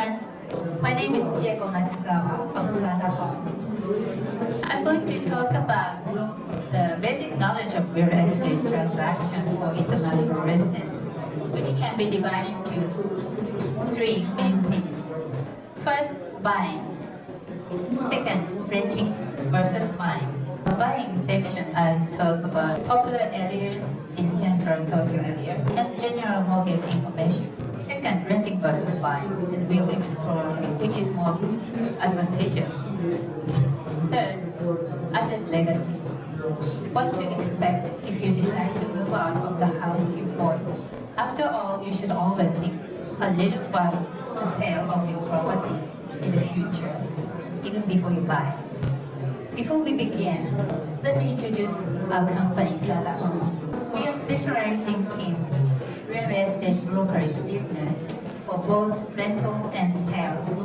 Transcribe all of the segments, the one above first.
everyone. My name is Chieko Matsuzawa of Plaza Homes. I'm going to talk about the basic knowledge of real estate transactions for international residents, which can be divided into three main themes. First, buying. Second, renting versus buying. The buying section, I'll talk about popular areas in central Tokyo area and general mortgage information. Second, renting versus buying, and we'll explore which is more advantageous. Third, asset legacy. What to expect if you decide to move out of the house you bought. After all, you should always think a little about the sale of your property in the future, even before you buy. Before we begin, let me introduce our company, Plaza Homes. We are specializing in real estate brokerage business for both rental and sales,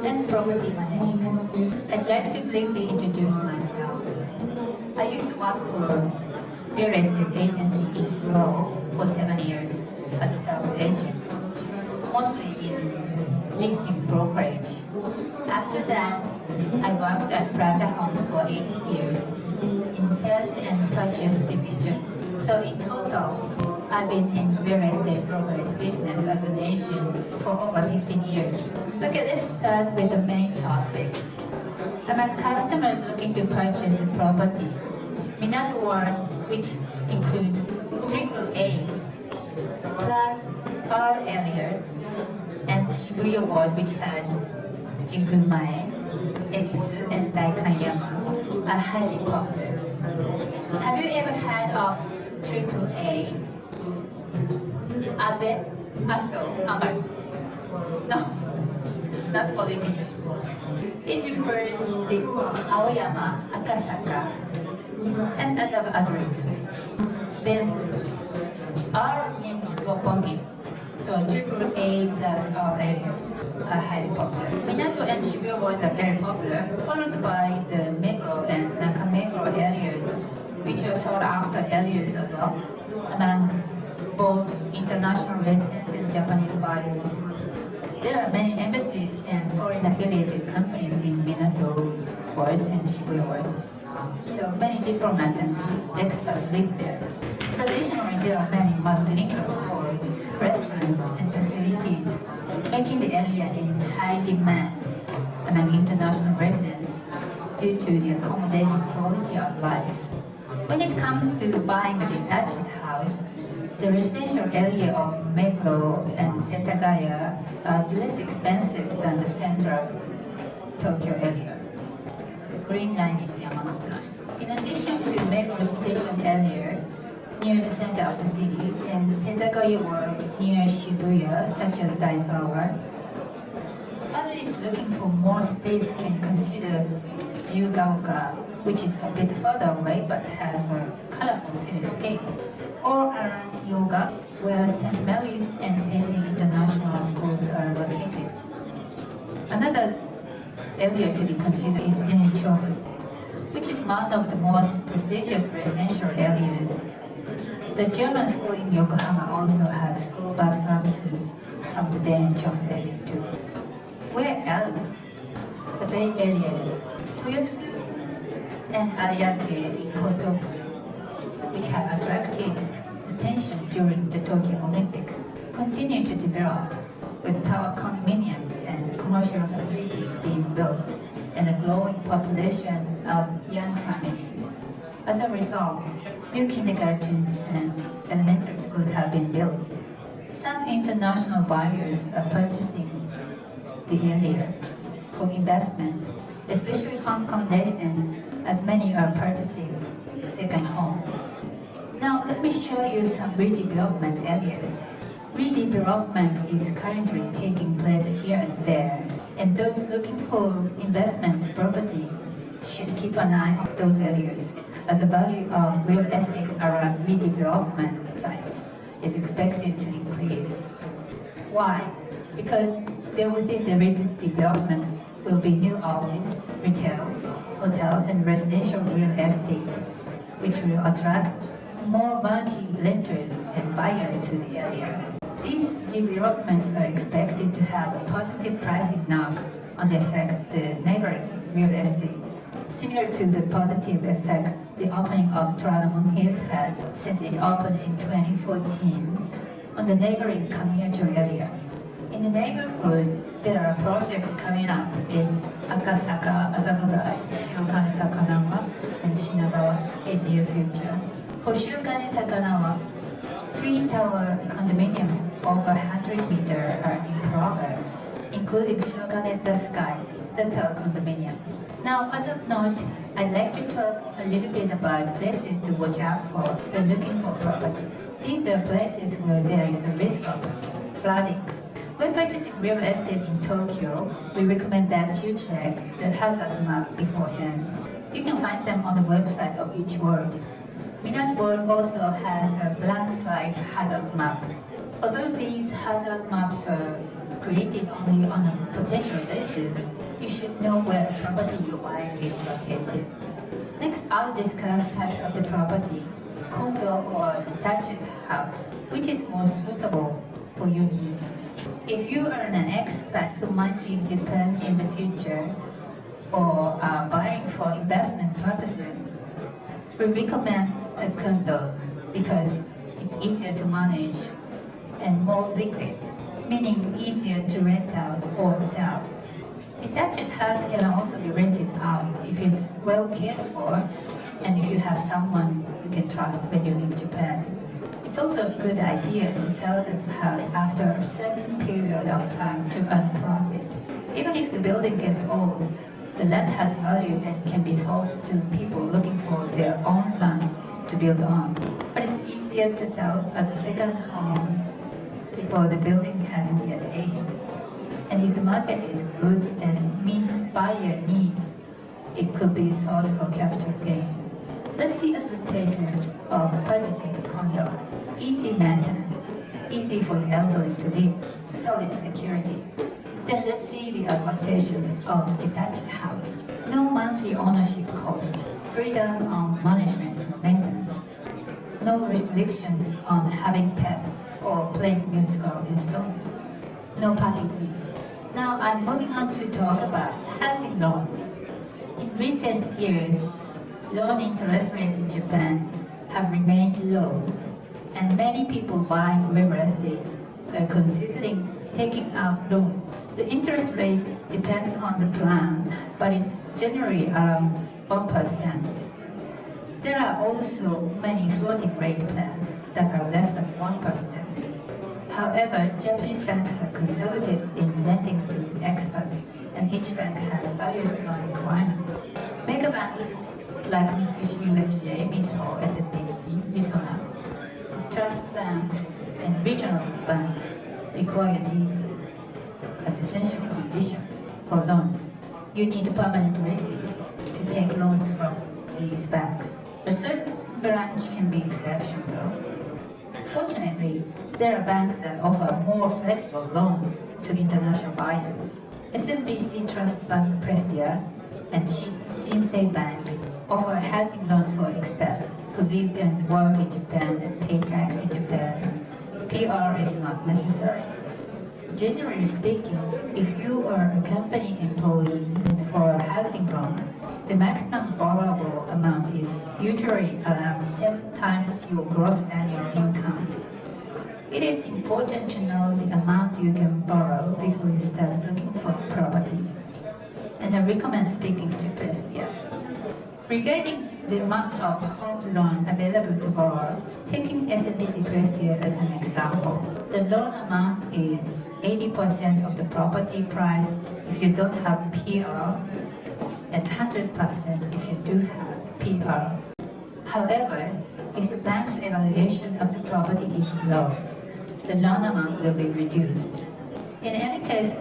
and property management. I'd like to briefly introduce myself. I used to work for real estate agency in Hiro for 7 years as a sales agent, mostly in leasing brokerage. After that, I worked at Plaza Homes for 8 years in sales and purchase division. So in total, I've been in real estate brokerage business as an agent for over 15 years. Okay, let's start with the main topic. Among customers looking to purchase a property, Minato Ward, which includes AAA, plus R areas, and Shibuya Ward, which has Jingumae, Ebisu, and Daikanyama, are highly popular. Have you ever heard of AAA? Abe, Aso, Amar? No, not politicians. It refers to Aoyama, Akasaka, and other addresses. Then R means Roppongi, so AAA plus R areas are highly popular. Minato and Shibuya wards are very popular, followed by the Meguro and Nakameguro areas, which are sought after areas as well, among both international residents and Japanese buyers. There are many embassies and foreign affiliated companies in Minato ward and Shibuya wards. So many diplomats and experts live there. Traditionally, there are many multilingual stores, restaurants, and facilities, making the area in high demand among international residents due to the accommodating quality of life. When it comes to buying a detached house, the residential area of Meguro and Setagaya are less expensive than the central Tokyo area. The green line is Yamanote line. In addition to Meguro station area, near the center of the city, and Setagaya ward near Shibuya, such as Daisawa, families looking for more space can consider Jiugaoka, which is a bit further away but has a colorful cityscape, or around Yoga, where St. Mary's and Seisei International Schools are located. Another area to be considered is Denchofu, which is one of the most prestigious residential areas. The German school in Yokohama also has school bus services from the Denchofu area too. Where else? The Bay areas, Toyosu and Ariake in Kotoku, which have attracted attention during the Tokyo Olympics, continue to develop with tower condominiums and commercial facilities being built and a growing population of young families. As a result, new kindergartens and elementary schools have been built. Some international buyers are purchasing the area for investment, especially Hong Kong residents, as many are purchasing second homes. Now let me show you some redevelopment areas. Redevelopment is currently taking place here and there, and those looking for investment property should keep an eye on those areas, as the value of real estate around redevelopment sites is expected to increase. Why? Because there within the redevelopments will be new office, retail, hotel, and residential real estate, which will attract more marquee renters and buyers to the area. These developments are expected to have a positive pricing knock on the effect the neighboring real estate, similar to the positive effect the opening of Toronto Hills had since it opened in 2014 on the neighboring commercial area. In the neighborhood, there are projects coming up in Akasaka, Azabudai, Shirokane Takanawa, and Shinagawa in near future. For Shirokane Takanawa, 3-tower condominiums over 100 meters are in progress, including Shirokane The Sky, the tower condominium. Now, as of note, I'd like to talk a little bit about places to watch out for when looking for property. These are places where there is a risk of flooding. When purchasing real estate in Tokyo, we recommend that you check the hazard map beforehand. You can find them on the website of each ward. Minat Ward also has a landslide hazard map. Although these hazard maps are created only on a potential basis, you should know where the property you're buying is located. Next, I'll discuss types of the property, condo or detached house, which is more suitable for your needs. If you are an expat who might leave Japan in the future or are buying for investment purposes, we recommend a condo because it's easier to manage and more liquid, meaning easier to rent out or sell. Detached house can also be rented out if it's well cared for and if you have someone you can trust when you leave Japan. It's also a good idea to sell the house after a certain period of time to earn profit. Even if the building gets old, the land has value and can be sold to people looking for their own land to build on. But it's easier to sell as a second home before the building hasn't yet aged. And if the market is good and meets buyer needs, it could be sold for capital gain. Let's see advantages of purchasing a condo. Easy maintenance, easy for the elderly to live, solid security. Then let's see the advantages of detached house. No monthly ownership cost, freedom on management and maintenance, no restrictions on having pets or playing musical instruments, no parking fee. Now I'm moving on to talk about housing loans. In recent years, loan interest rates in Japan have remained low, and many people buying real estate are considering taking out loans. The interest rate depends on the plan, but it's generally around 1%. There are also many floating rate plans that are less than 1%. However, Japanese banks are conservative in lending to expats, and each bank has various loan requirements. Mega banks like Mitsubishi UFJ, Mizuho, SMBC, Resona, trust banks, and regional banks require these as essential conditions for loans. You need a permanent residency to take loans from these banks. A certain branch can be exception though. Fortunately, there are banks that offer more flexible loans to international buyers. SMBC Trust Bank Prestia and Shinsei Bank offer housing loans for expats who live and work in Japan and pay tax in Japan. PR is not necessary. Generally speaking, if you are a company employee for a housing loan, the maximum borrowable amount is usually around 7 times your gross annual income. It is important to know the amount you can borrow before you start looking for a property. And I recommend speaking to Prestia. Regarding the amount of home loan available to borrow, taking SMBC Prestia as an example, the loan amount is 80% of the property price if you don't have PR, and 100% if you do have PR. However, if the bank's evaluation of the property is low, the loan amount will be reduced. In any case,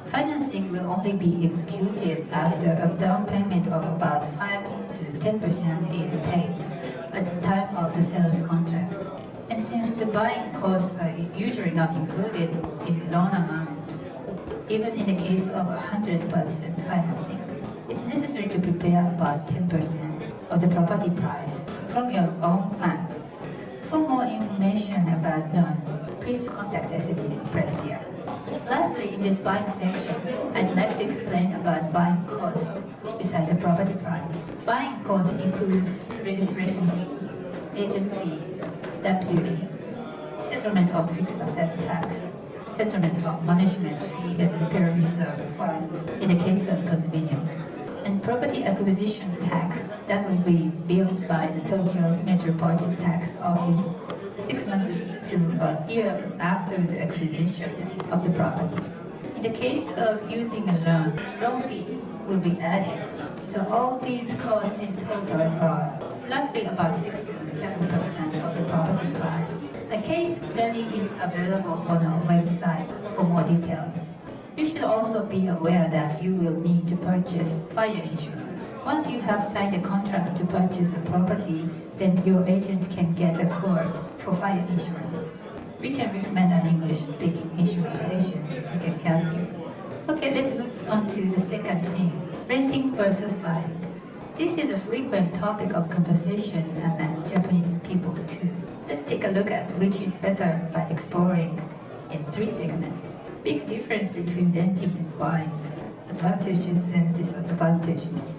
financing will only be executed after a down payment of about 5 to 10% is paid at the time of the seller's contract. And since the buying costs are usually not included in the loan amount, even in the case of 100% financing, it's necessary to prepare about 10% of the property price from your own funds. For more information about loans, please contact SMBC Press here. Lastly, in this buying section, I'd like to explain about buying cost beside the property price. Buying cost includes registration fee, agent fee, stamp duty, settlement of fixed asset tax, settlement of management fee and repair reserve fund in the case of condominium, and property acquisition tax that will be billed by the Tokyo Metropolitan Tax Office 6 months to a year after the acquisition of the property. In the case of using a loan fee will be added. So all these costs in total are roughly about 6 to 7% of the property price. A case study is available on our website for more details. You should also be aware that you will need to purchase fire insurance. Once you have signed a contract to purchase a property, then your agent can get a quote for fire insurance. We can recommend an English-speaking insurance agent who can help you. Okay, let's move on to the second thing, renting versus buying. This is a frequent topic of conversation among Japanese people too. Let's take a look at which is better by exploring in 3 segments. Big difference between renting and buying, advantages and disadvantages,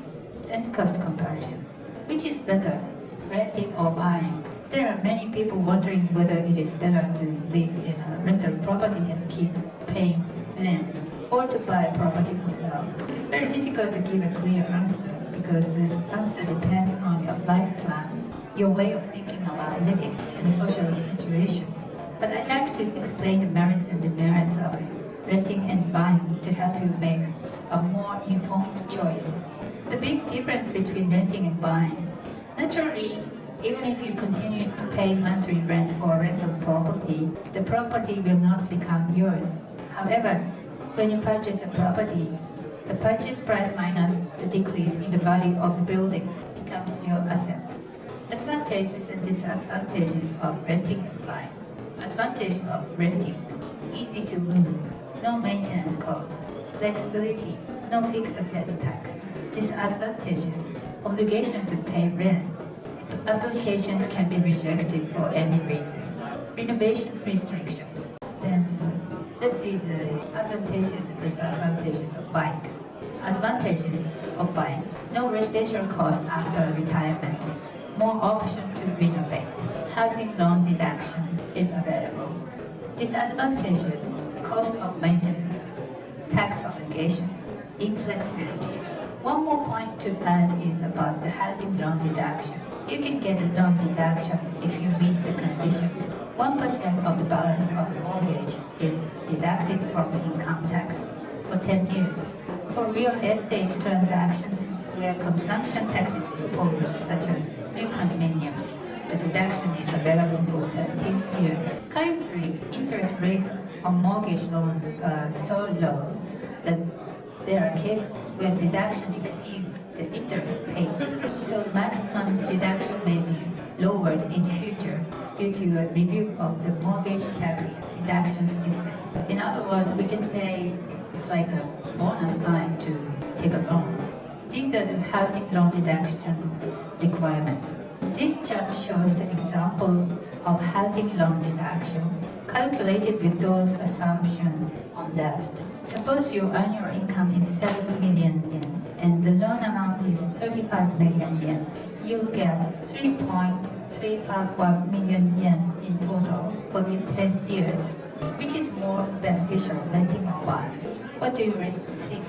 and cost comparison. Which is better, renting or buying? There are many people wondering whether it is better to live in a rental property and keep paying rent, or to buy a property for sale. It's very difficult to give a clear answer because the answer depends on your life plan, your way of thinking about living, and the social situation. But I'd like to explain the merits and demerits of renting and buying to help you make a more informed choice. The big difference between renting and buying. Naturally, even if you continue to pay monthly rent for a rental property, the property will not become yours. However, when you purchase a property, the purchase price minus the decrease in the value of the building becomes your asset. Advantages and disadvantages of renting and buying. Advantage of renting: easy to move, no maintenance cost, flexibility, no fixed asset tax. Disadvantages: obligation to pay rent. Applications can be rejected for any reason. Renovation restrictions. Then let's see the advantages and disadvantages of buying. Advantages of buying: no residential cost after retirement, more option to renovate, housing loan deduction is available. Disadvantages: cost of maintenance, tax obligation, inflexibility. One more point to add is about the housing loan deduction. You can get a loan deduction if you meet the conditions. 1% of the balance of the mortgage is deducted from the income tax for 10 years. For real estate transactions where consumption tax is imposed, such as new condominiums, the deduction is available for 13 years. Currently, interest rates on mortgage loans are so low that there are cases where deduction exceeds the interest paid. So the maximum deduction may be lowered in future due to a review of the mortgage tax deduction system. In other words, we can say it's like a bonus time to take a loan. These are the housing loan deduction requirements. This chart shows the example of housing loan deduction calculated with those assumptions on left. Suppose your annual income is 7 million yen and the loan amount is 35 million yen. You'll get 3.351 million yen in total for the 10 years. Which is more beneficial, renting or buying? What do you think?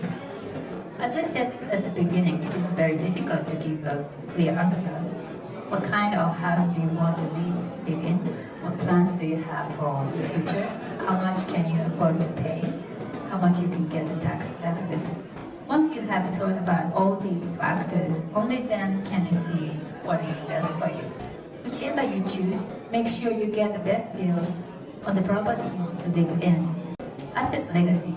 As I said at the beginning, it is very difficult to give a clear answer. What kind of house do you want to live in? What plans do you have for the future? How much can you afford to pay? How much you can get a tax benefit? Once you have thought about all these factors, only then can you see what is best for you. Whichever you choose, make sure you get the best deal on the property you want to live in. Asset legacy.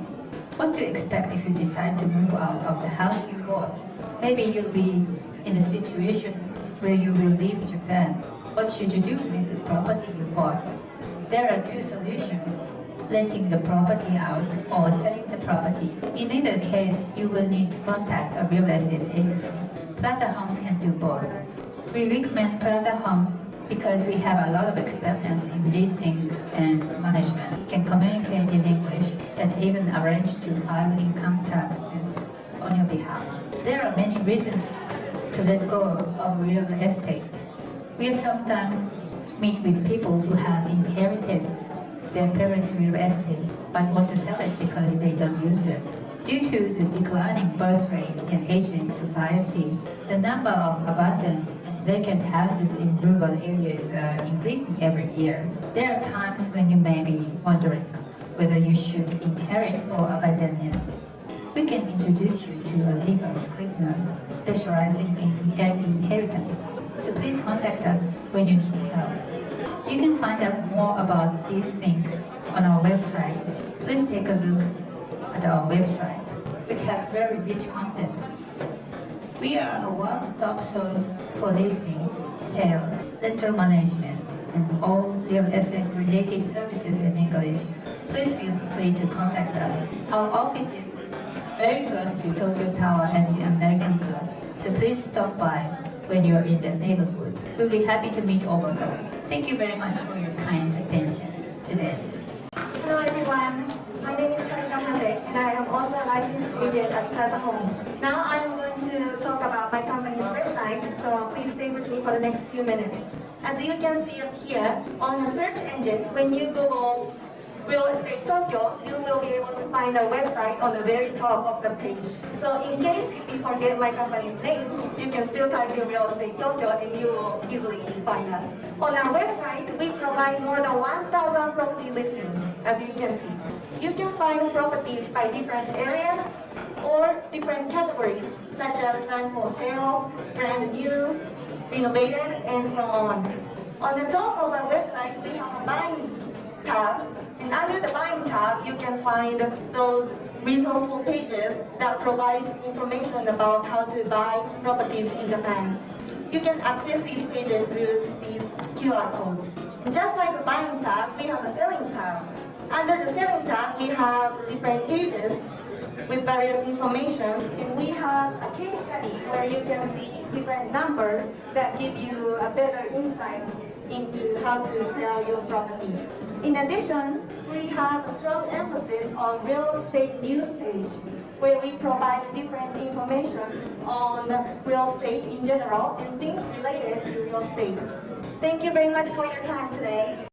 What to expect if you decide to move out of the house you bought? Maybe you'll be in a situation where you will leave Japan. What should you do with the property you bought? There are 2 solutions: renting the property out or selling the property. In either case, you will need to contact a real estate agency. Plaza Homes can do both. We recommend Plaza Homes because we have a lot of experience in leasing and management, can communicate in English, and even arrange to file income taxes on your behalf. There are many reasons to let go of real estate. We sometimes meet with people who have inherited their parents' real estate but want to sell it because they don't use it. Due to the declining birth rate in aging society, the number of abandoned and vacant houses in rural areas are increasing every year. There are times when you may be wondering whether you should inherit or abandon it. We can introduce you to a legal scrivener specializing in inheritance. So please contact us when you need help. You can find out more about these things on our website. Please take a look at our website, which has very rich content. We are a one-stop source for leasing, sales, rental management, and all real estate-related services in English. Please feel free to contact us. Our office is very close to Tokyo Tower and the American Club, so please stop by when you're in the neighborhood. We'll be happy to meet over coffee. Thank you very much for your kind attention today. Hello everyone, my name is and I am also a licensed agent at Plaza Homes. Now I am going to talk about my company's website, so please stay with me for the next few minutes. As you can see up here, on a search engine, when you Google Real Estate Tokyo, you will be able to find our website on the very top of the page. So in case if you forget my company's name, you can still type in Real Estate Tokyo and you will easily find us. On our website, we provide more than 1,000 property listings, as you can see. You can find properties by different areas or different categories, such as land for sale, brand new, renovated, and so on. On the top of our website, we have a buying tab, and under the buying tab, you can find those resourceful pages that provide information about how to buy properties in Japan. You can access these pages through these QR codes. Just like the buying tab, we have a selling tab. Under the selling tab, we have different pages with various information, and we have a case study where you can see different numbers that give you a better insight into how to sell your properties. In addition, we have a strong emphasis on real estate news page, where we provide different information on real estate in general and things related to real estate. Thank you very much for your time today.